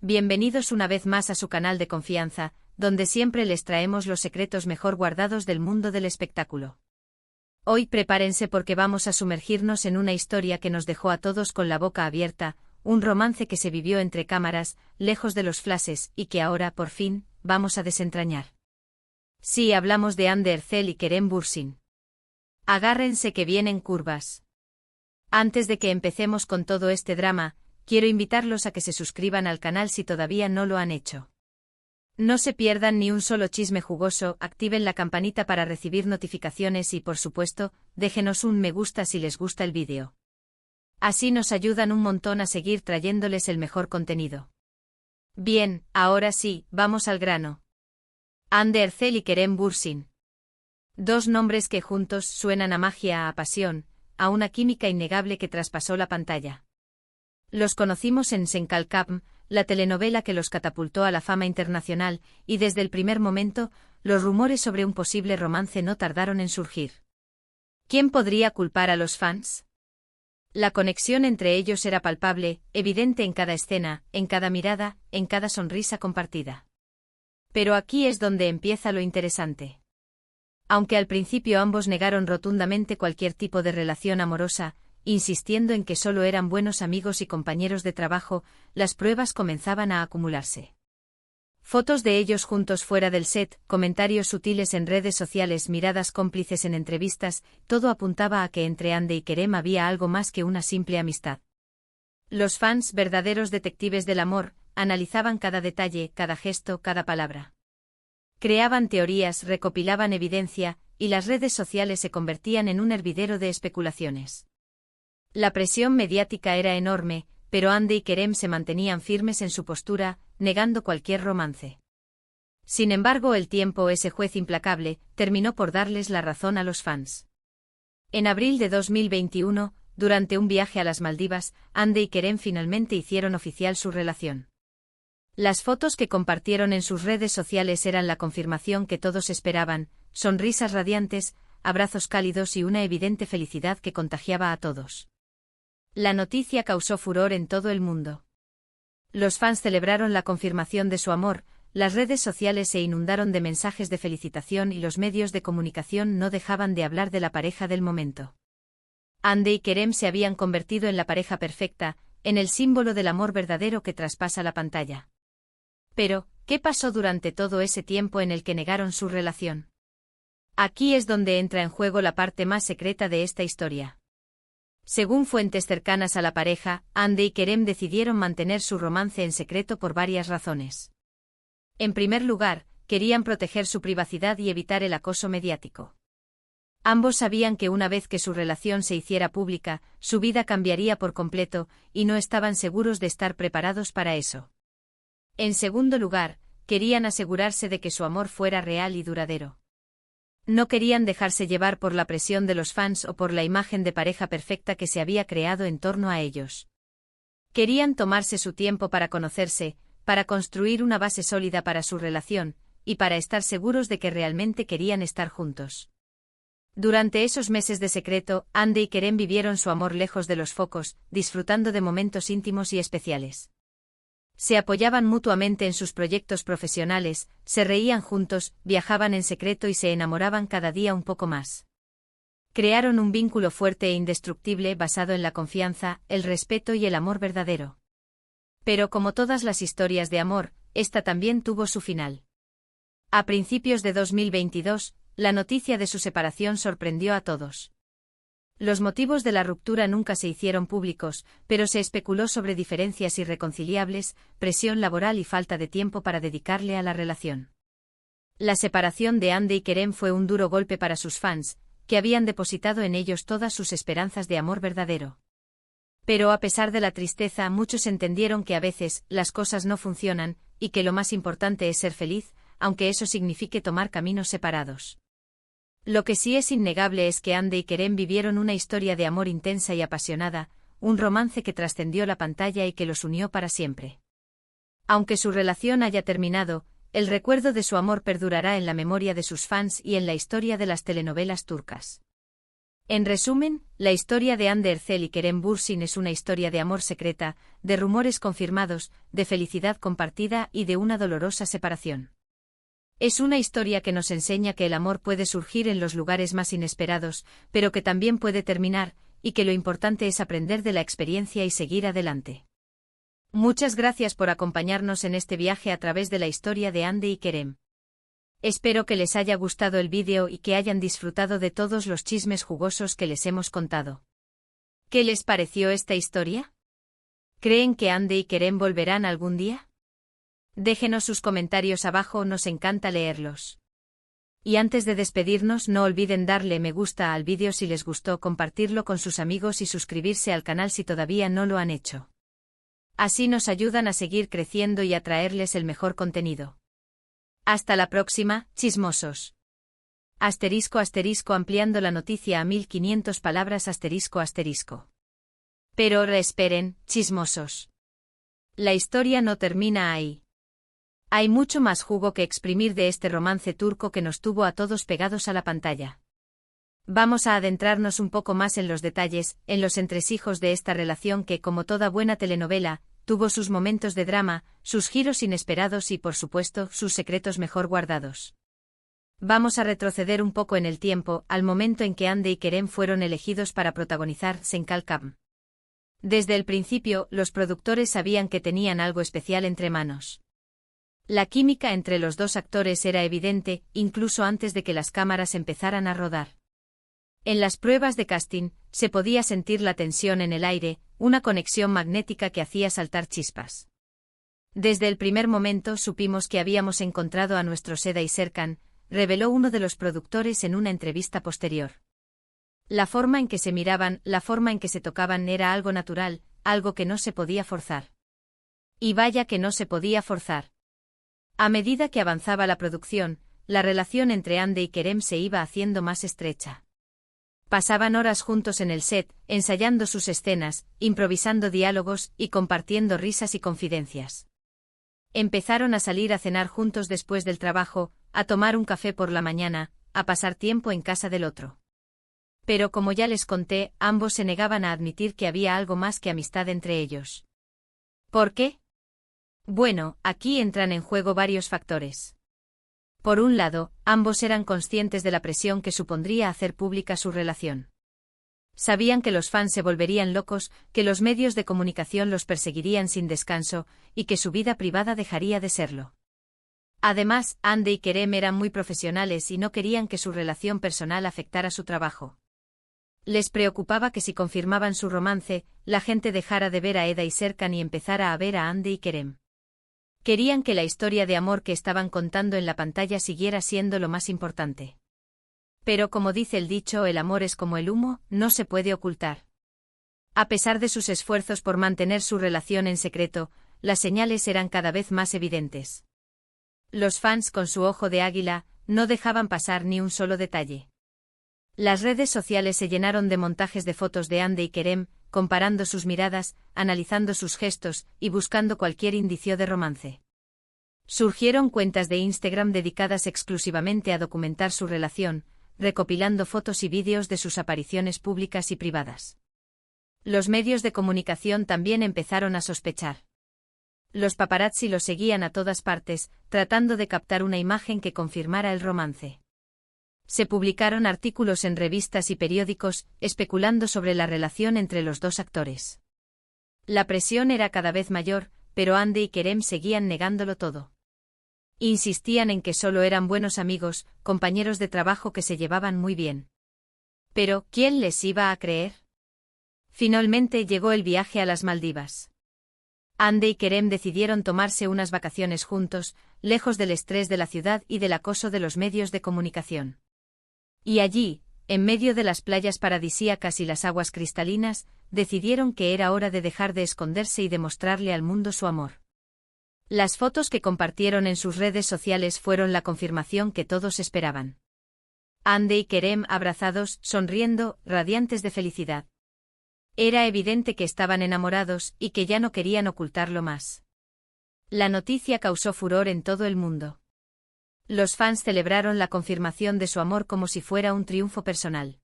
Bienvenidos una vez más a su canal de confianza, donde siempre les traemos los secretos mejor guardados del mundo del espectáculo. Hoy prepárense porque vamos a sumergirnos en una historia que nos dejó a todos con la boca abierta, un romance que se vivió entre cámaras, lejos de los flashes y que ahora, por fin, vamos a desentrañar. Sí, hablamos de Hande Erçel y Kerem Bürsin. Agárrense que vienen curvas. Antes de que empecemos con todo este drama, quiero invitarlos a que se suscriban al canal si todavía no lo han hecho. No se pierdan ni un solo chisme jugoso, activen la campanita para recibir notificaciones y, por supuesto, déjenos un me gusta si les gusta el vídeo. Así nos ayudan un montón a seguir trayéndoles el mejor contenido. Bien, ahora sí, vamos al grano. Hande Erçel y Kerem Bürsin. Dos nombres que juntos suenan a magia, a pasión, a una química innegable que traspasó la pantalla. Los conocimos en Sen Kalkam, la telenovela que los catapultó a la fama internacional, y desde el primer momento, los rumores sobre un posible romance no tardaron en surgir. ¿Quién podría culpar a los fans? La conexión entre ellos era palpable, evidente en cada escena, en cada mirada, en cada sonrisa compartida. Pero aquí es donde empieza lo interesante. Aunque al principio ambos negaron rotundamente cualquier tipo de relación amorosa, insistiendo en que solo eran buenos amigos y compañeros de trabajo, las pruebas comenzaban a acumularse. Fotos de ellos juntos fuera del set, comentarios sutiles en redes sociales, miradas cómplices en entrevistas, todo apuntaba a que entre Hande y Kerem había algo más que una simple amistad. Los fans, verdaderos detectives del amor, analizaban cada detalle, cada gesto, cada palabra. Creaban teorías, recopilaban evidencia, y las redes sociales se convertían en un hervidero de especulaciones. La presión mediática era enorme, pero Hande y Kerem se mantenían firmes en su postura, negando cualquier romance. Sin embargo, el tiempo, ese juez implacable, terminó por darles la razón a los fans. En abril de 2021, durante un viaje a las Maldivas, Hande y Kerem finalmente hicieron oficial su relación. Las fotos que compartieron en sus redes sociales eran la confirmación que todos esperaban, sonrisas radiantes, abrazos cálidos y una evidente felicidad que contagiaba a todos. La noticia causó furor en todo el mundo. Los fans celebraron la confirmación de su amor, las redes sociales se inundaron de mensajes de felicitación y los medios de comunicación no dejaban de hablar de la pareja del momento. Hande y Kerem se habían convertido en la pareja perfecta, en el símbolo del amor verdadero que traspasa la pantalla. Pero, ¿qué pasó durante todo ese tiempo en el que negaron su relación? Aquí es donde entra en juego la parte más secreta de esta historia. Según fuentes cercanas a la pareja, Hande y Kerem decidieron mantener su romance en secreto por varias razones. En primer lugar, querían proteger su privacidad y evitar el acoso mediático. Ambos sabían que una vez que su relación se hiciera pública, su vida cambiaría por completo, y no estaban seguros de estar preparados para eso. En segundo lugar, querían asegurarse de que su amor fuera real y duradero. No querían dejarse llevar por la presión de los fans o por la imagen de pareja perfecta que se había creado en torno a ellos. Querían tomarse su tiempo para conocerse, para construir una base sólida para su relación, y para estar seguros de que realmente querían estar juntos. Durante esos meses de secreto, Hande y Kerem vivieron su amor lejos de los focos, disfrutando de momentos íntimos y especiales. Se apoyaban mutuamente en sus proyectos profesionales, se reían juntos, viajaban en secreto y se enamoraban cada día un poco más. Crearon un vínculo fuerte e indestructible basado en la confianza, el respeto y el amor verdadero. Pero como todas las historias de amor, esta también tuvo su final. A principios de 2022, la noticia de su separación sorprendió a todos. Los motivos de la ruptura nunca se hicieron públicos, pero se especuló sobre diferencias irreconciliables, presión laboral y falta de tiempo para dedicarle a la relación. La separación de Hande y Kerem fue un duro golpe para sus fans, que habían depositado en ellos todas sus esperanzas de amor verdadero. Pero a pesar de la tristeza, muchos entendieron que a veces las cosas no funcionan, y que lo más importante es ser feliz, aunque eso signifique tomar caminos separados. Lo que sí es innegable es que Hande y Kerem vivieron una historia de amor intensa y apasionada, un romance que trascendió la pantalla y que los unió para siempre. Aunque su relación haya terminado, el recuerdo de su amor perdurará en la memoria de sus fans y en la historia de las telenovelas turcas. En resumen, la historia de Hande Erçel y Kerem Bürsin es una historia de amor secreta, de rumores confirmados, de felicidad compartida y de una dolorosa separación. Es una historia que nos enseña que el amor puede surgir en los lugares más inesperados, pero que también puede terminar, y que lo importante es aprender de la experiencia y seguir adelante. Muchas gracias por acompañarnos en este viaje a través de la historia de Hande y Kerem. Espero que les haya gustado el vídeo y que hayan disfrutado de todos los chismes jugosos que les hemos contado. ¿Qué les pareció esta historia? ¿Creen que Hande y Kerem volverán algún día? Déjenos sus comentarios abajo, nos encanta leerlos. Y antes de despedirnos, no olviden darle me gusta al vídeo si les gustó, compartirlo con sus amigos y suscribirse al canal si todavía no lo han hecho. Así nos ayudan a seguir creciendo y a traerles el mejor contenido. Hasta la próxima, chismosos. *** ampliando la noticia a 1500 palabras ***. Pero ahora esperen, chismosos. La historia no termina ahí. Hay mucho más jugo que exprimir de este romance turco que nos tuvo a todos pegados a la pantalla. Vamos a adentrarnos un poco más en los detalles, en los entresijos de esta relación que, como toda buena telenovela, tuvo sus momentos de drama, sus giros inesperados y, por supuesto, sus secretos mejor guardados. Vamos a retroceder un poco en el tiempo, al momento en que Hande y Kerem fueron elegidos para protagonizar Senkalkam. Desde el principio, los productores sabían que tenían algo especial entre manos. La química entre los dos actores era evidente, incluso antes de que las cámaras empezaran a rodar. En las pruebas de casting, se podía sentir la tensión en el aire, una conexión magnética que hacía saltar chispas. Desde el primer momento supimos que habíamos encontrado a nuestro Seda y Serkan, reveló uno de los productores en una entrevista posterior. La forma en que se miraban, la forma en que se tocaban era algo natural, algo que no se podía forzar. Y vaya que no se podía forzar. A medida que avanzaba la producción, la relación entre Hande y Kerem se iba haciendo más estrecha. Pasaban horas juntos en el set, ensayando sus escenas, improvisando diálogos y compartiendo risas y confidencias. Empezaron a salir a cenar juntos después del trabajo, a tomar un café por la mañana, a pasar tiempo en casa del otro. Pero como ya les conté, ambos se negaban a admitir que había algo más que amistad entre ellos. ¿Por qué? Bueno, aquí entran en juego varios factores. Por un lado, ambos eran conscientes de la presión que supondría hacer pública su relación. Sabían que los fans se volverían locos, que los medios de comunicación los perseguirían sin descanso, y que su vida privada dejaría de serlo. Además, Hande y Kerem eran muy profesionales y no querían que su relación personal afectara su trabajo. Les preocupaba que si confirmaban su romance, la gente dejara de ver a Eda y Serkan y empezara a ver a Hande y Kerem. Querían que la historia de amor que estaban contando en la pantalla siguiera siendo lo más importante. Pero como dice el dicho, el amor es como el humo, no se puede ocultar. A pesar de sus esfuerzos por mantener su relación en secreto, las señales eran cada vez más evidentes. Los fans, con su ojo de águila, no dejaban pasar ni un solo detalle. Las redes sociales se llenaron de montajes de fotos de Hande y Kerem, comparando sus miradas, analizando sus gestos y buscando cualquier indicio de romance. Surgieron cuentas de Instagram dedicadas exclusivamente a documentar su relación, recopilando fotos y vídeos de sus apariciones públicas y privadas. Los medios de comunicación también empezaron a sospechar. Los paparazzi lo seguían a todas partes, tratando de captar una imagen que confirmara el romance. Se publicaron artículos en revistas y periódicos, especulando sobre la relación entre los dos actores. La presión era cada vez mayor, pero Hande y Kerem seguían negándolo todo. Insistían en que solo eran buenos amigos, compañeros de trabajo que se llevaban muy bien. Pero, ¿quién les iba a creer? Finalmente llegó el viaje a las Maldivas. Hande y Kerem decidieron tomarse unas vacaciones juntos, lejos del estrés de la ciudad y del acoso de los medios de comunicación. Y allí, en medio de las playas paradisíacas y las aguas cristalinas, decidieron que era hora de dejar de esconderse y demostrarle al mundo su amor. Las fotos que compartieron en sus redes sociales fueron la confirmación que todos esperaban. Hande y Kerem abrazados, sonriendo, radiantes de felicidad. Era evidente que estaban enamorados y que ya no querían ocultarlo más. La noticia causó furor en todo el mundo. Los fans celebraron la confirmación de su amor como si fuera un triunfo personal.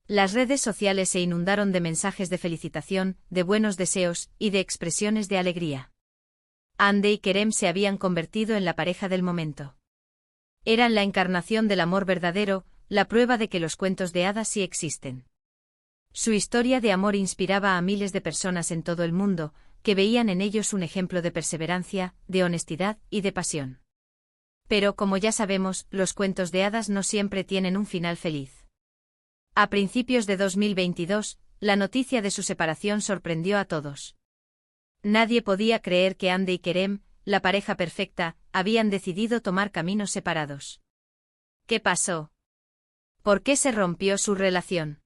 Las redes sociales se inundaron de mensajes de felicitación, de buenos deseos y de expresiones de alegría. Hande y Kerem se habían convertido en la pareja del momento. Eran la encarnación del amor verdadero, la prueba de que los cuentos de hadas sí existen. Su historia de amor inspiraba a miles de personas en todo el mundo, que veían en ellos un ejemplo de perseverancia, de honestidad y de pasión. Pero, como ya sabemos, los cuentos de hadas no siempre tienen un final feliz. A principios de 2022, la noticia de su separación sorprendió a todos. Nadie podía creer que Hande y Kerem, la pareja perfecta, habían decidido tomar caminos separados. ¿Qué pasó? ¿Por qué se rompió su relación?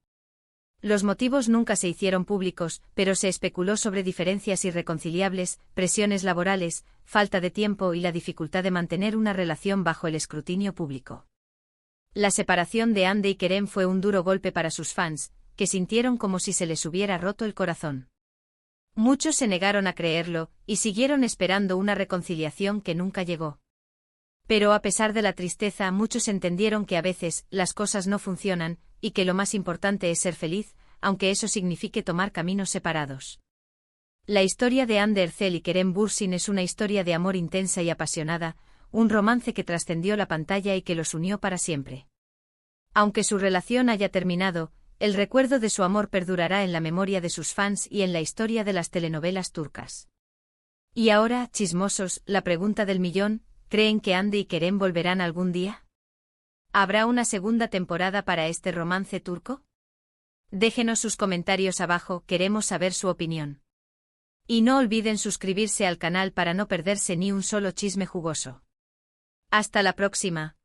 Los motivos nunca se hicieron públicos, pero se especuló sobre diferencias irreconciliables, presiones laborales, falta de tiempo y la dificultad de mantener una relación bajo el escrutinio público. La separación de Hande y Kerem fue un duro golpe para sus fans, que sintieron como si se les hubiera roto el corazón. Muchos se negaron a creerlo, y siguieron esperando una reconciliación que nunca llegó. Pero a pesar de la tristeza, muchos entendieron que a veces las cosas no funcionan, y que lo más importante es ser feliz, aunque eso signifique tomar caminos separados. La historia de Hande Erçel y Kerem Bürsin es una historia de amor intensa y apasionada, un romance que trascendió la pantalla y que los unió para siempre. Aunque su relación haya terminado, el recuerdo de su amor perdurará en la memoria de sus fans y en la historia de las telenovelas turcas. Y ahora, chismosos, la pregunta del millón, ¿creen que Hande y Kerem volverán algún día? ¿Habrá una segunda temporada para este romance turco? Déjenos sus comentarios abajo, queremos saber su opinión. Y no olviden suscribirse al canal para no perderse ni un solo chisme jugoso. Hasta la próxima.